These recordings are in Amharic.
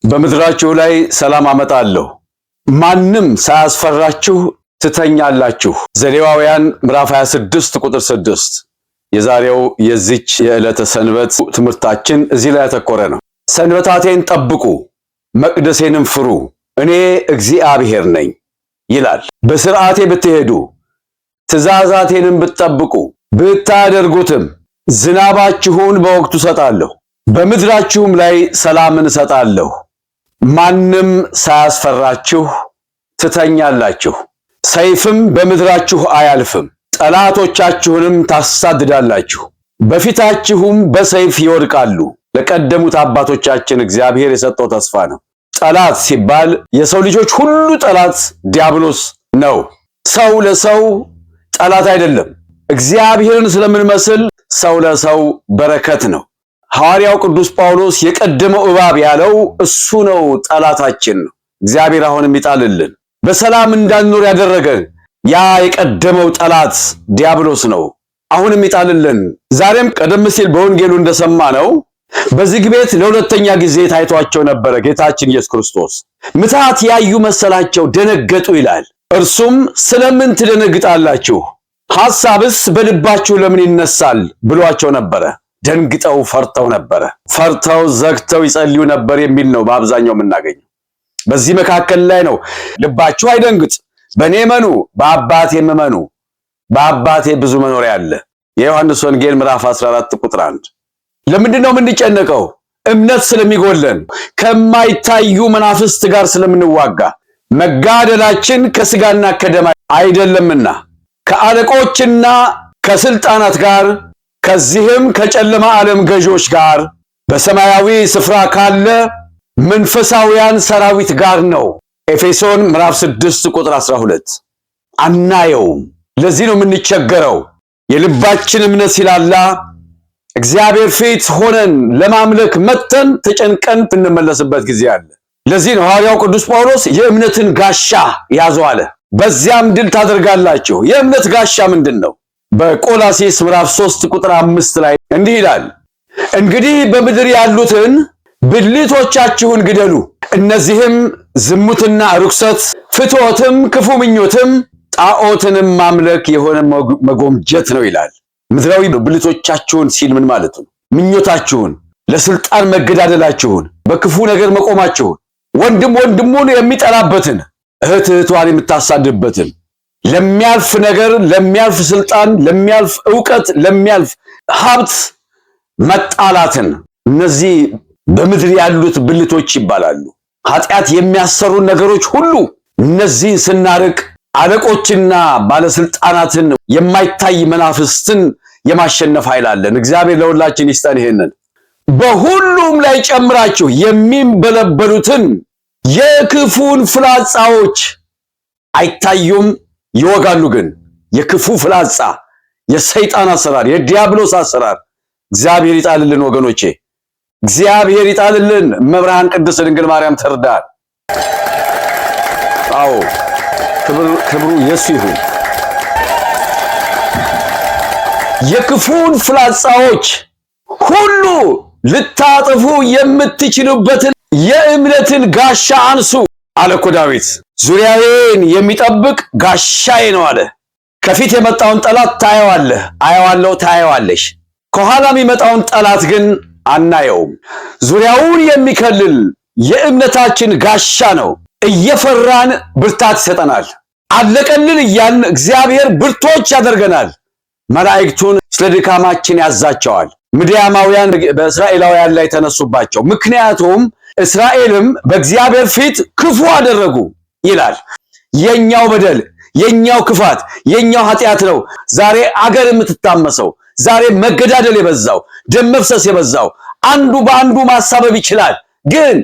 በምድራችሁ ላይ ሰላም አመጣለሁ፣ ማንም ሳያስፈራችሁ ትተኛላችሁ። ዘሌዋውያን ምዕራፍ 26 ቁጥር 6። የዛሬው የዚች የዕለተ ሰንበት ትምህርታችን እዚህ ላይ ያተኮረ ነው። ሰንበታቴን ጠብቁ፣ መቅደሴንም ፍሩ፣ እኔ እግዚአብሔር ነኝ ይላል። በሥርዓቴ ብትሄዱ ትእዛዛቴንም ብትጠብቁ ብታደርጉትም ዝናባችሁን በወቅቱ እሰጣለሁ፣ በምድራችሁም ላይ ሰላምን እሰጣለሁ። ማንም ሳያስፈራችሁ ትተኛላችሁ። ሰይፍም በምድራችሁ አያልፍም፣ ጠላቶቻችሁንም ታሳድዳላችሁ፣ በፊታችሁም በሰይፍ ይወድቃሉ። ለቀደሙት አባቶቻችን እግዚአብሔር የሰጠው ተስፋ ነው። ጠላት ሲባል የሰው ልጆች ሁሉ ጠላት ዲያብሎስ ነው። ሰው ለሰው ጠላት አይደለም። እግዚአብሔርን ስለምንመስል ሰው ለሰው በረከት ነው። ሐዋርያው ቅዱስ ጳውሎስ የቀደመው እባብ ያለው እሱ ነው፣ ጠላታችን ነው። እግዚአብሔር አሁንም ይጣልልን። በሰላም እንዳንኖር ያደረገን ያ የቀደመው ጠላት ዲያብሎስ ነው። አሁንም ይጣልልን። ዛሬም ቀደም ሲል በወንጌሉ እንደሰማነው በዝግ ቤት ለሁለተኛ ጊዜ ታይቷቸው ነበረ ጌታችን ኢየሱስ ክርስቶስ። ምትሃት ያዩ መሰላቸው፣ ደነገጡ ይላል። እርሱም ስለምን ትደነግጣላችሁ? ሐሳብስ በልባችሁ ለምን ይነሳል ብሏቸው ነበረ። ደንግጠው ፈርተው ነበረ። ፈርተው ዘግተው ይጸልዩ ነበር የሚል ነው በአብዛኛው የምናገኘው። በዚህ መካከል ላይ ነው ልባችሁ አይደንግጥ፣ በእኔ እመኑ፣ በአባቴም እመኑ፣ በአባቴ ብዙ መኖሪያ አለ። የዮሐንስ ወንጌል ምዕራፍ 14 ቁጥር 1። ለምንድን ነው የምንጨነቀው? እምነት ስለሚጎለን፣ ከማይታዩ መናፍስት ጋር ስለምንዋጋ። መጋደላችን ከስጋና ከደም አይደለምና ከአለቆችና ከስልጣናት ጋር፣ ከዚህም ከጨለማ ዓለም ገዦች ጋር፣ በሰማያዊ ስፍራ ካለ መንፈሳውያን ሰራዊት ጋር ነው። ኤፌሶን ምዕራፍ 6 ቁጥር 12። አናየውም። ለዚህ ነው የምንቸገረው። የልባችን እምነት ሲላላ እግዚአብሔር ፊት ሆነን ለማምለክ መተን ተጨንቀን ብንመለስበት ጊዜ አለ። ለዚህ ነው ሐዋርያው ቅዱስ ጳውሎስ የእምነትን ጋሻ ያዙ አለ፣ በዚያም ድል ታደርጋላችሁ። የእምነት ጋሻ ምንድን ነው? በቆላስይስ ምዕራፍ 3 ቁጥር 5 ላይ እንዲህ ይላል፣ እንግዲህ በምድር ያሉትን ብልቶቻችሁን ግደሉ፣ እነዚህም ዝሙትና ርኩሰት፣ ፍትወትም፣ ክፉ ምኞትም፣ ጣዖትንም ማምለክ የሆነ መጎምጀት ነው ይላል። ምድራዊ ብልቶቻችሁን ሲል ምን ማለት ነው? ምኞታችሁን፣ ለስልጣን መገዳደላችሁን፣ በክፉ ነገር መቆማችሁን፣ ወንድም ወንድሙን የሚጠላበትን፣ እህት እህቷን የምታሳድበትን፣ ለሚያልፍ ነገር፣ ለሚያልፍ ስልጣን፣ ለሚያልፍ ዕውቀት፣ ለሚያልፍ ሀብት መጣላትን፣ እነዚህ በምድር ያሉት ብልቶች ይባላሉ። ኃጢአት የሚያሰሩን ነገሮች ሁሉ እነዚህን ስናርቅ አለቆችና ባለስልጣናትን፣ የማይታይ መናፍስትን የማሸነፍ ኃይል አለን። እግዚአብሔር ለሁላችን ይስጠን ይሄንን። በሁሉም ላይ ጨምራችሁ የሚንበለበሉትን የክፉን ፍላጻዎች፣ አይታዩም ይወጋሉ ግን የክፉ ፍላጻ፣ የሰይጣን አሰራር፣ የዲያብሎስ አሰራር እግዚአብሔር ይጣልልን ወገኖቼ፣ እግዚአብሔር ይጣልልን። መብርሃን ቅድስት ድንግል ማርያም ትርዳን። አዎ ክብሩ የሱ ይሁን። የክፉን ፍላጻዎች ሁሉ ልታጠፉ የምትችሉበትን የእምነትን ጋሻ አንሱ አለ እኮ ዳዊት። ዙሪያዬን የሚጠብቅ ጋሻዬ ነው አለ። ከፊት የመጣውን ጠላት ታየዋለህ፣ አየዋለሁ፣ ታየዋለሽ። ከኋላ የሚመጣውን ጠላት ግን አናየውም። ዙሪያውን የሚከልል የእምነታችን ጋሻ ነው። እየፈራን ብርታት ይሰጠናል። አለቀልን እያልን እግዚአብሔር ብርቶች ያደርገናል። መላእክቱን ስለ ድካማችን ያዛቸዋል። ምድያማውያን በእስራኤላውያን ላይ ተነሱባቸው። ምክንያቱም እስራኤልም በእግዚአብሔር ፊት ክፉ አደረጉ ይላል። የኛው በደል፣ የኛው ክፋት፣ የኛው ኃጢአት ነው ዛሬ አገር የምትታመሰው፣ ዛሬ መገዳደል የበዛው፣ ደም መፍሰስ የበዛው። አንዱ በአንዱ ማሳበብ ይችላል፣ ግን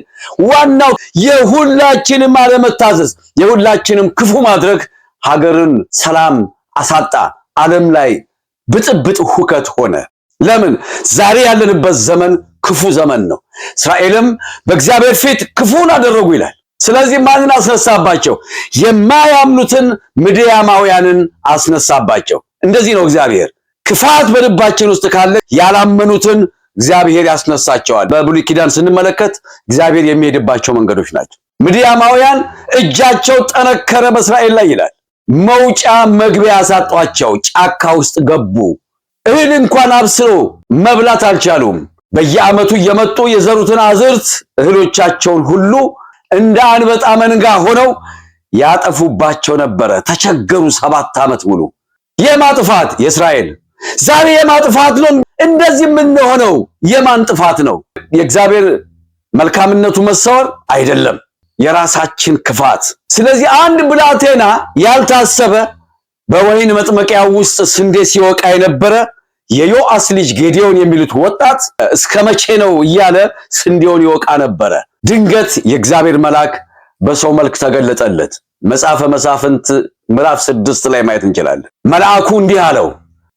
ዋናው የሁላችንም አለመታዘዝ፣ የሁላችንም ክፉ ማድረግ ሀገርን ሰላም አሳጣ። ዓለም ላይ ብጥብጥ ሁከት ሆነ። ለምን? ዛሬ ያለንበት ዘመን ክፉ ዘመን ነው። እስራኤልም በእግዚአብሔር ፊት ክፉን አደረጉ ይላል። ስለዚህ ማንን አስነሳባቸው? የማያምኑትን ምድያማውያንን አስነሳባቸው። እንደዚህ ነው እግዚአብሔር። ክፋት በልባችን ውስጥ ካለ ያላመኑትን እግዚአብሔር ያስነሳቸዋል። በብሉይ ኪዳን ስንመለከት እግዚአብሔር የሚሄድባቸው መንገዶች ናቸው። ምድያማውያን እጃቸው ጠነከረ በእስራኤል ላይ ይላል። መውጫ መግቢያ ያሳጧቸው፣ ጫካ ውስጥ ገቡ። እህል እንኳን አብስለው መብላት አልቻሉም። በየዓመቱ እየመጡ የዘሩትን አዝርት እህሎቻቸውን ሁሉ እንደ አንበጣ መንጋ ሆነው ያጠፉባቸው ነበረ። ተቸገሩ 7 ዓመት ሙሉ። የማጥፋት የእስራኤል ዛሬ የማጥፋት ነው። እንደዚህ የምንሆነው የማን ጥፋት ነው? የእግዚአብሔር መልካምነቱ መሰወር አይደለም፣ የራሳችን ክፋት። ስለዚህ አንድ ብላቴና ያልታሰበ በወይን መጥመቂያ ውስጥ ስንዴ ሲወቃ የነበረ የዮአስ ልጅ ጌዲዮን የሚሉት ወጣት እስከ መቼ ነው እያለ ስንዴውን ይወቃ ነበረ። ድንገት የእግዚአብሔር መልአክ በሰው መልክ ተገለጠለት። መጽሐፈ መሳፍንት ምዕራፍ 6 ላይ ማየት እንችላለን። መልአኩ እንዲህ አለው፣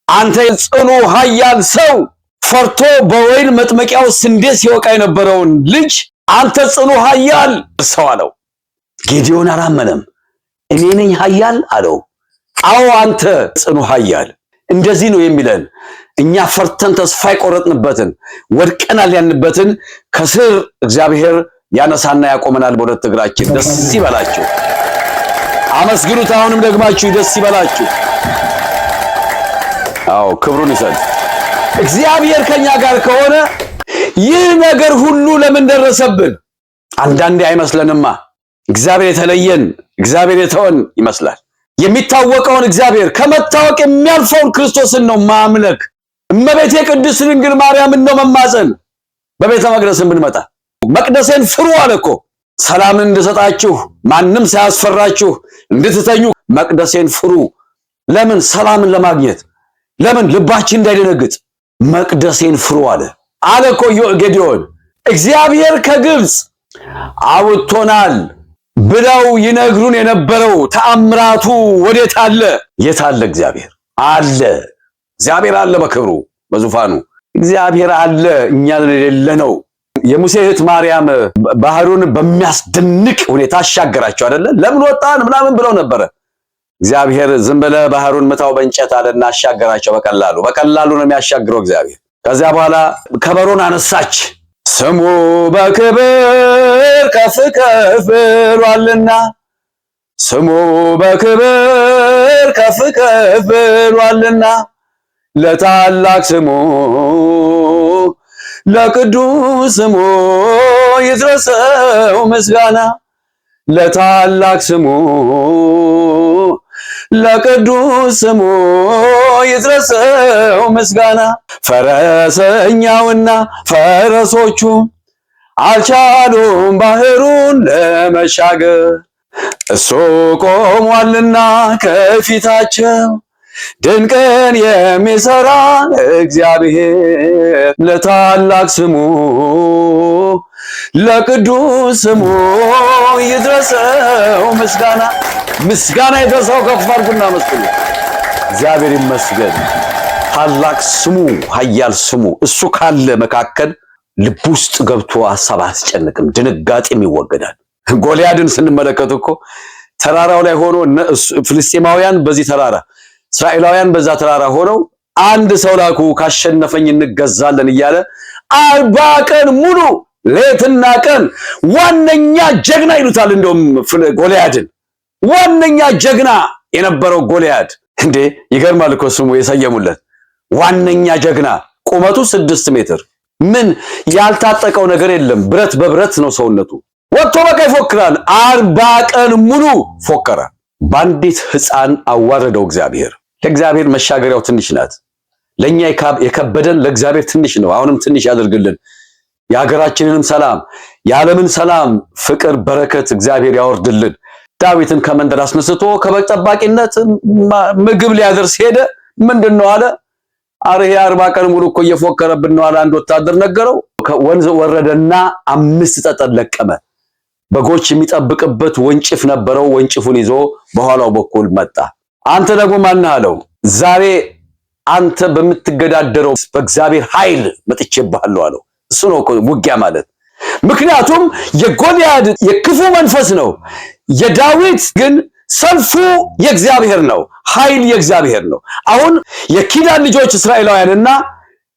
አንተ ጽኑ ኃያል ሰው፣ ፈርቶ በወይን መጥመቂያው ስንዴ ሲወቃ የነበረውን ልጅ አንተ ጽኑ ኃያል ሰው አለው። ጌዲዮን አላመነም። እኔ ነኝ ኃያል አለው። አዎ አንተ ጽኑ ኃያል። እንደዚህ ነው የሚለን። እኛ ፈርተን ተስፋ የቆረጥንበትን ወድቀናል ያንበትን ከስር እግዚአብሔር ያነሳና ያቆመናል በሁለት እግራችን። ደስ ይበላችሁ፣ አመስግኑት። አሁንም ደግማችሁ ደስ ይበላችሁ። አዎ ክብሩን ይሰጥ እግዚአብሔር ከኛ ጋር ከሆነ ይህ ነገር ሁሉ ለምን ደረሰብን? አንዳንዴ አይመስለንማ። እግዚአብሔር የተለየን፣ እግዚአብሔር የተወን ይመስላል። የሚታወቀውን እግዚአብሔር ከመታወቅ የሚያልፈውን ክርስቶስን ነው ማምለክ። እመቤቴ ቅድስት ድንግል ማርያምን ነው መማፀን። በቤተ መቅደስን ብንመጣ መቅደሴን ፍሩ አለ እኮ። ሰላምን እንድሰጣችሁ ማንም ሳያስፈራችሁ እንድትተኙ መቅደሴን ፍሩ። ለምን? ሰላምን ለማግኘት። ለምን? ልባችን እንዳይደነግጥ መቅደሴን ፍሩ አለ እኮ ጌዲዮን። እግዚአብሔር ከግብፅ አውጥቶናል ብለው ይነግሩን የነበረው ተአምራቱ ወዴት አለ? የት አለ? እግዚአብሔር አለ። እግዚአብሔር አለ በክብሩ በዙፋኑ። እግዚአብሔር አለ፣ እኛ የሌለ ነው። የሙሴ እህት ማርያም ባህሩን በሚያስደንቅ ሁኔታ አሻገራቸው አይደለ? ለምን ወጣን ምናምን ብለው ነበረ። እግዚአብሔር ዝም ብለህ ባህሩን ምታው በእንጨት አለና አሻገራቸው። በቀላሉ ነው የሚያሻግረው እግዚአብሔር። ከዚያ በኋላ ከበሮን አነሳች። ስሙ በክብር ከፍ ከፍ ብሏልና፣ ስሙ በክብር ከፍ ከፍ ብሏልና፣ ለታላቅ ስሙ ለቅዱስ ስሙ ይድረሰው ምስጋና፣ ለታላቅ ስሙ ለቅዱስ ስሙ ይድረሰው ምስጋና። ፈረሰኛውና ፈረሶቹ አልቻሉም ባህሩን ለመሻገር፣ እሱ ቆሟልና ከፊታቸው ድንቅን የሚሰራ እግዚአብሔር። ለታላቅ ስሙ ለቅዱስ ስሙ ይድረሰው ምስጋና። ምስጋና ይድረሰው። ከፍ አድርጉና መስግኑ። እግዚአብሔር ይመስገን። ታላቅ ስሙ፣ ኃያል ስሙ እሱ ካለ መካከል ልብ ውስጥ ገብቶ ሐሳብ አያስጨንቅም፣ ድንጋጤም ይወገዳል። ጎልያድን ስንመለከት እኮ ተራራው ላይ ሆኖ ፍልስጤማውያን በዚህ ተራራ፣ እስራኤላውያን በዛ ተራራ ሆነው አንድ ሰው ላኩ ካሸነፈኝ እንገዛለን እያለ 40 ቀን ሙሉ ሌትና ቀን ዋነኛ ጀግና ይሉታል። እንደውም ጎልያድን ዋነኛ ጀግና የነበረው ጎልያድ እንዴ! ይገርማል እኮ ስሙ የሰየሙለት ዋነኛ ጀግና። ቁመቱ 6 ሜትር። ምን ያልታጠቀው ነገር የለም። ብረት በብረት ነው ሰውነቱ። ወጥቶ በቃ ይፎክራል። 40 ቀን ሙሉ ፎከረ። ባንዲት ሕፃን አዋረደው እግዚአብሔር። ለእግዚአብሔር መሻገሪያው ትንሽ ናት። ለኛ የከበደን ለእግዚአብሔር ትንሽ ነው። አሁንም ትንሽ ያደርግልን። የሀገራችንንም ሰላም፣ የዓለምን ሰላም፣ ፍቅር፣ በረከት እግዚአብሔር ያወርድልን። ዳዊትን ከመንደር አስነስቶ ከበግ ጠባቂነት ምግብ ሊያደርስ ሄደ። ምንድነው አለ? አርሄ 40 ቀን ሙሉ እኮ እየፎከረብን ነው አለ። አንድ ወታደር ነገረው። ወንዝ ወረደና 5 ጠጠር ለቀመ። በጎች የሚጠብቅበት ወንጭፍ ነበረው። ወንጭፉን ይዞ በኋላው በኩል መጣ። አንተ ደግሞ ማን አለው? ዛሬ አንተ በምትገዳደረው በእግዚአብሔር ኃይል መጥቼብሃለሁ አለው። እሱ ነው እኮ ውጊያ ማለት። ምክንያቱም የጎልያድ የክፉ መንፈስ ነው። የዳዊት ግን ሰልፉ የእግዚአብሔር ነው። ኃይል የእግዚአብሔር ነው። አሁን የኪዳን ልጆች እስራኤላውያንና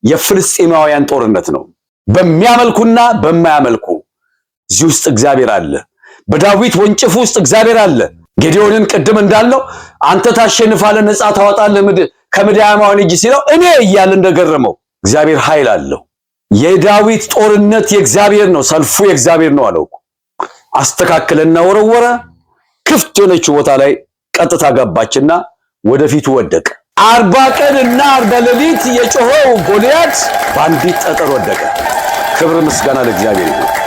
የፍልስጤማውያን ጦርነት ነው። በሚያመልኩና በማያመልኩ እዚህ ውስጥ እግዚአብሔር አለ። በዳዊት ወንጭፍ ውስጥ እግዚአብሔር አለ። ጌዲዮንን ቅድም እንዳለው አንተ ታሸንፋለህ፣ ነፃ ታወጣለህ ከምድያማውያን እጅ ሲለው እኔ እያለ እንደገረመው እግዚአብሔር ኃይል አለው። የዳዊት ጦርነት የእግዚአብሔር ነው፣ ሰልፉ የእግዚአብሔር ነው አለው። አስተካከለና ወረወረ። ክፍት የሆነችው ቦታ ላይ ቀጥታ ገባችና ወደፊቱ ወደቀ። 40 ቀንና 40 ሌሊት የጮኸው ጎልያድ በአንዲት ጠጠር ወደቀ። ክብር ምስጋና ለእግዚአብሔር ይሁን።